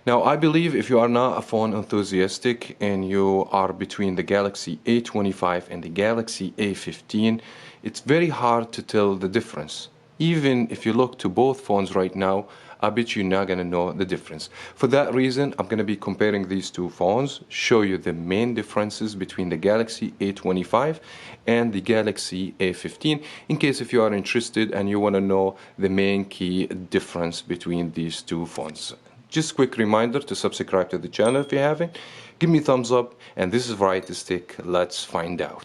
Now, I believe if you are not a phone enthusiastic and you are between the Galaxy A25 and the Galaxy A15, it's very hard to tell the difference. Even if you look to both phones right now, I bet you're not going to know the difference. For that reason, I'm going to be comparing these two phones, show you the main differences between the Galaxy A25 and the Galaxy A15, in case if you are interested and you want to know the main key difference between these two phones. Just quick reminder to subscribe to the channel if you haven't. Give me a thumbs up, and this is Variety Stick. Let's find out.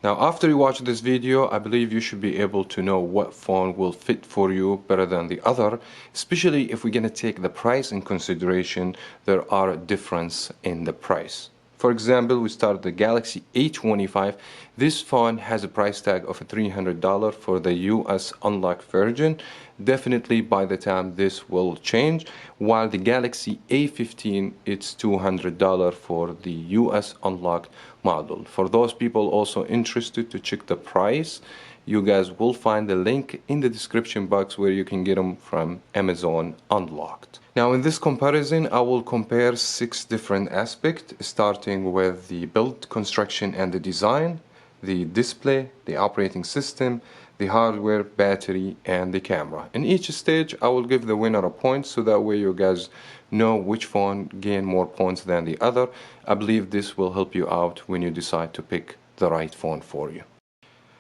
Now, after you watch this video, I believe you should be able to know what phone will fit for you better than the other, especially if we're going to take the price in consideration. There are a difference in the price. For example, we start the Galaxy A25. This phone has a price tag of $300 for the US unlocked version. Definitely by the time this will change, while the Galaxy A15, it's $200 for the US unlocked model. For those people also interested to check the price, you guys will find the link in the description box where you can get them from Amazon unlocked. Now, in this comparison, I will compare 6 different aspects, starting with the build, construction, and the design, the display, the operating system, the hardware, battery, and the camera. In each stage, I will give the winner a point, so that way you guys know which phone gain more points than the other. I believe this will help you out when you decide to pick the right phone for you.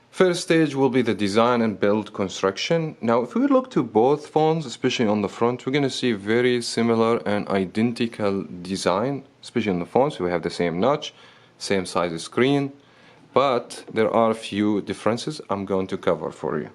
First stage will be the design and build construction. Now, if we look to both phones, especially on the front, we're going to see very similar and identical design, especially on the phones. We have the same notch, same size screen, but there are a few differences I'm going to cover for you.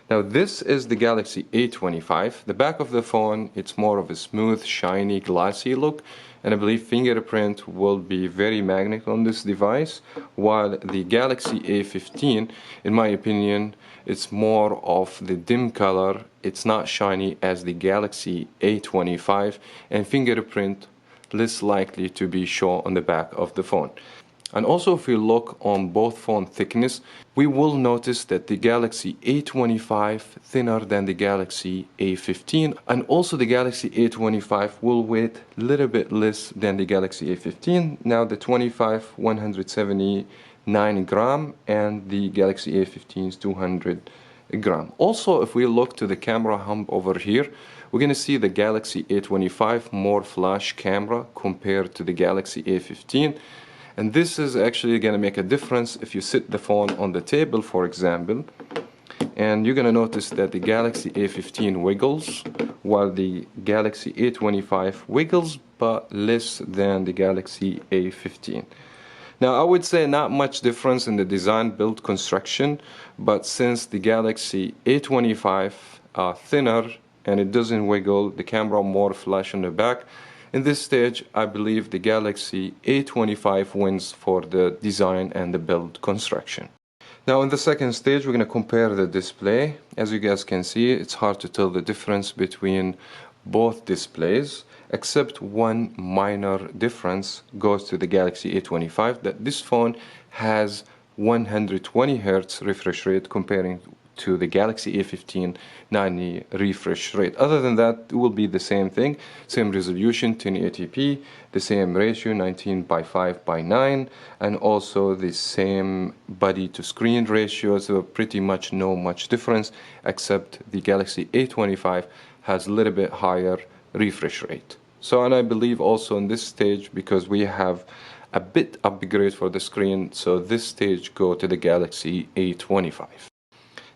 Now, this is the Galaxy A25. The back of the phone, it's more of a smooth, shiny, glassy look, and I believe fingerprint will be very magnetic on this device, while the Galaxy A15, in my opinion, it's more of the dim color. It's not shiny as the Galaxy A25, and fingerprint less likely to be shown on the back of the phone. And also, if we look on both phone thickness, we will notice that the Galaxy A25 thinner than the Galaxy A15, and also the Galaxy A25 will weigh a little bit less than the Galaxy A15. Now, the 25 179 gram, and the Galaxy A15 is 200 gram. Also, if we look to the camera hump over here, we're going to see the Galaxy A25 more flash camera compared to the Galaxy A15. And this is actually going to make a difference if you sit the phone on the table, for example, and you're going to notice that the Galaxy A15 wiggles, while the Galaxy A25 wiggles, but less than the Galaxy A15. Now, I would say not much difference in the design, build, construction, but since the Galaxy A25 are thinner and it doesn't wiggle, the camera more flash on the back, in this stage, I believe the Galaxy A25 wins for the design and the build construction. Now, in the second stage, we're going to compare the display. As you guys can see, it's hard to tell the difference between both displays, except one minor difference goes to the Galaxy A25, that this phone has 120 Hz refresh rate comparing to the Galaxy A15 90 refresh rate. Other than that, it will be the same thing, same resolution 1080p, the same ratio 19:5:9, and also the same body to screen ratio. So pretty much no much difference, except the Galaxy A25 has a little bit higher refresh rate. So, and I believe also in this stage, because we have a bit upgrade for the screen, so this stage go to the Galaxy A25.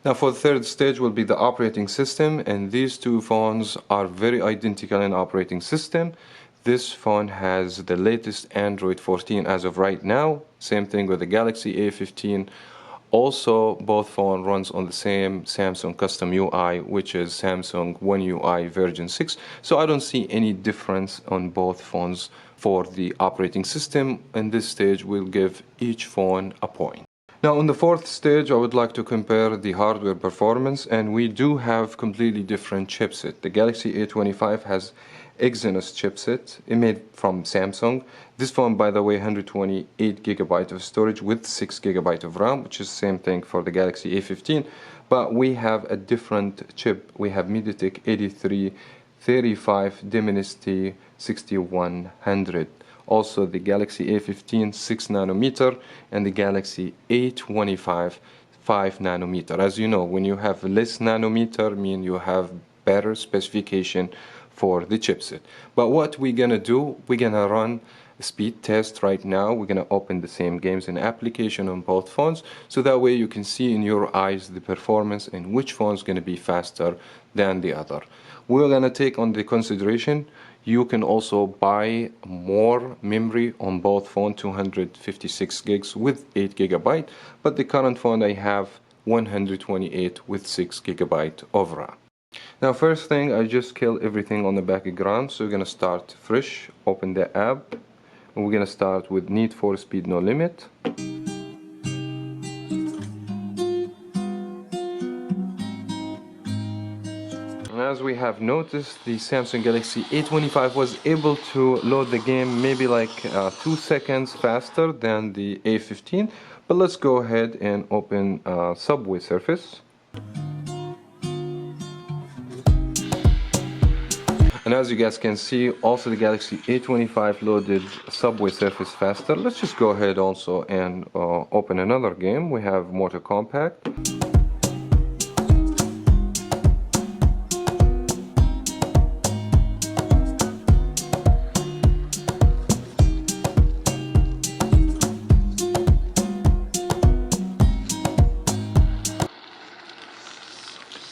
Now, for the third stage will be the operating system, and these two phones are very identical in operating system. This phone has the latest Android 14 as of right now. Same thing with the Galaxy A15. Also, both phones runs on the same Samsung custom UI, which is Samsung One UI version 6. So I don't see any difference on both phones for the operating system. In this stage, we'll give each phone a point. Now, on the fourth stage, I would like to compare the hardware performance, and we do have completely different chipset. The Galaxy A25 has Exynos chipset, made from Samsung. This phone, by the way, 128 GB of storage with 6 GB of RAM, which is the same thing for the Galaxy A15. but we have a different chip. We have MediaTek 8335 Dimensity 6100. Also the Galaxy A15 6 nanometer and the Galaxy A25 5 nanometer. As you know, when you have less nanometer, mean you have better specification for the chipset. But what we're gonna do, we're gonna run a speed test right now. We're gonna open the same games and application on both phones, so that way you can see in your eyes the performance and which phone is gonna be faster than the other. We're gonna take on the consideration you can also buy more memory on both phones, 256 gigs with 8 gigabyte, but the current phone I have 128 with 6 gigabyte of RAM. Now first thing, I just kill everything on the background, so we're gonna start fresh, open the app, and we're gonna start with Need for Speed No Limit. And as we have noticed, the Samsung Galaxy A25 was able to load the game maybe like 2 seconds faster than the A15. But let's go ahead and open Subway Surface. And as you guys can see, also the Galaxy A25 loaded Subway Surface faster. Let's just go ahead also and open another game. We have Mortal Kombat.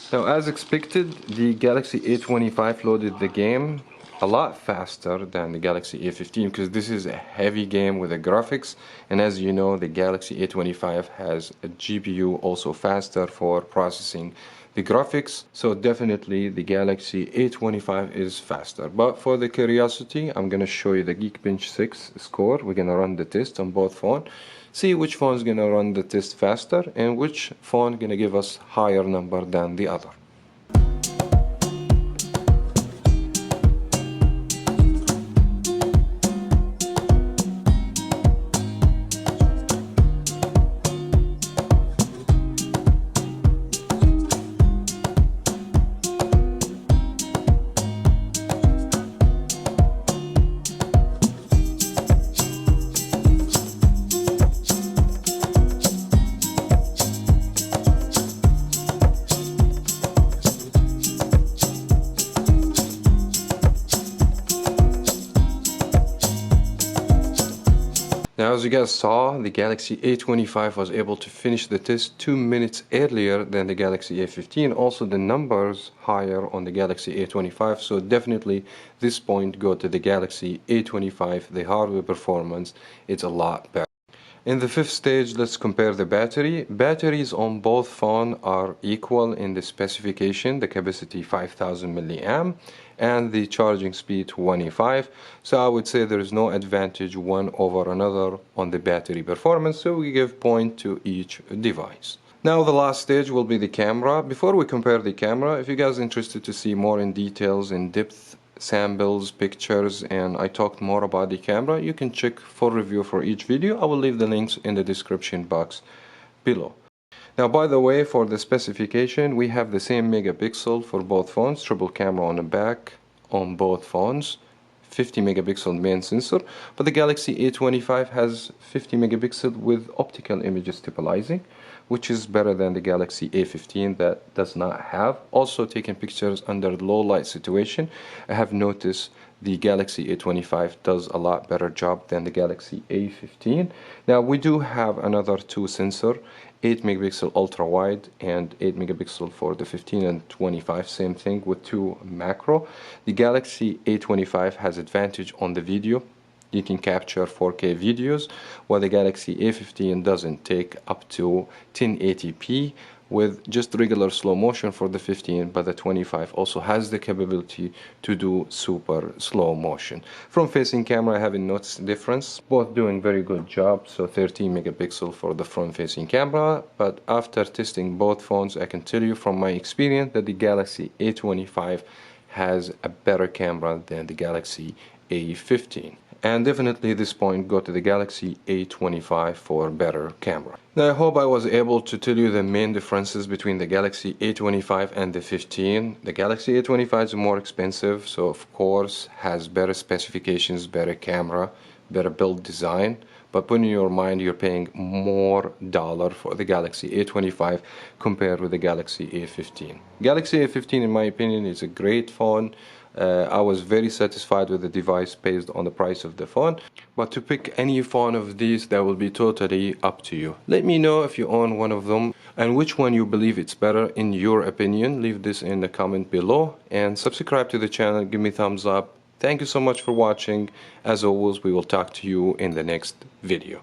Now, as expected, the Galaxy A25 loaded the game a lot faster than the Galaxy A15 because this is a heavy game with the graphics, and as you know, the Galaxy A25 has a GPU also faster for processing the graphics, so definitely the Galaxy A25 is faster. But for the curiosity, I'm gonna show you the Geekbench 6 score. We're gonna run the test on both phones, see which phone is gonna run the test faster and which phone gonna give us higher number than the other. Now, as you guys saw, the Galaxy A25 was able to finish the test 2 minutes earlier than the Galaxy A15. Also, the numbers higher on the Galaxy A25, so definitely this point go to the Galaxy A25. The hardware performance, it's a lot better. In the fifth stage, let's compare the battery. Batteries on both phones are equal in the specification, the capacity 5000 milliamp and the charging speed 25. So I would say there is no advantage one over another on the battery performance, so we give point to each device. Now the last stage will be the camera. Before we compare the camera, if you guys are interested to see more in details, in depth samples, pictures, and I talked more about the camera, you can check full review for each video. I will leave the links in the description box below. Now, by the way, for the specification, we have the same megapixel for both phones, triple camera on the back on both phones, 50 megapixel main sensor, but the Galaxy A25 has 50 megapixel with optical image stabilizing, which is better than the Galaxy A15 that does not have. Also taking pictures under low light situation, I have noticed the Galaxy A25 does a lot better job than the Galaxy A15. Now we do have another two sensor, 8 megapixel ultra wide and 8 megapixel for the 15 and 25, same thing with two macro. The Galaxy A25 has advantage on the video. You can capture 4K videos, while the Galaxy A15 doesn't, take up to 1080p with just regular slow motion for the 15, but the 25 also has the capability to do super slow motion. From facing camera, I haven't noticed a difference. Both doing very good job, so 13 megapixel for the front facing camera, but after testing both phones, I can tell you from my experience that the Galaxy A25 has a better camera than the Galaxy A15. and definitely at this point go to the Galaxy A25 for better camera. Now I hope I was able to tell you the main differences between the Galaxy A25 and the 15. The Galaxy A25 is more expensive, so of course has better specifications, better camera, better build design, but put in your mind you're paying more dollar for the Galaxy A25 compared with the Galaxy A15. Galaxy A15 in my opinion is a great phone. I was very satisfied with the device based on the price of the phone, but to pick any phone of these, that will be totally up to you. Let me know if you own one of them and which one you believe it's better in your opinion. Leave this in the comment below and subscribe to the channel. Give me thumbs up. Thank you so much for watching. As always, we will talk to you in the next video.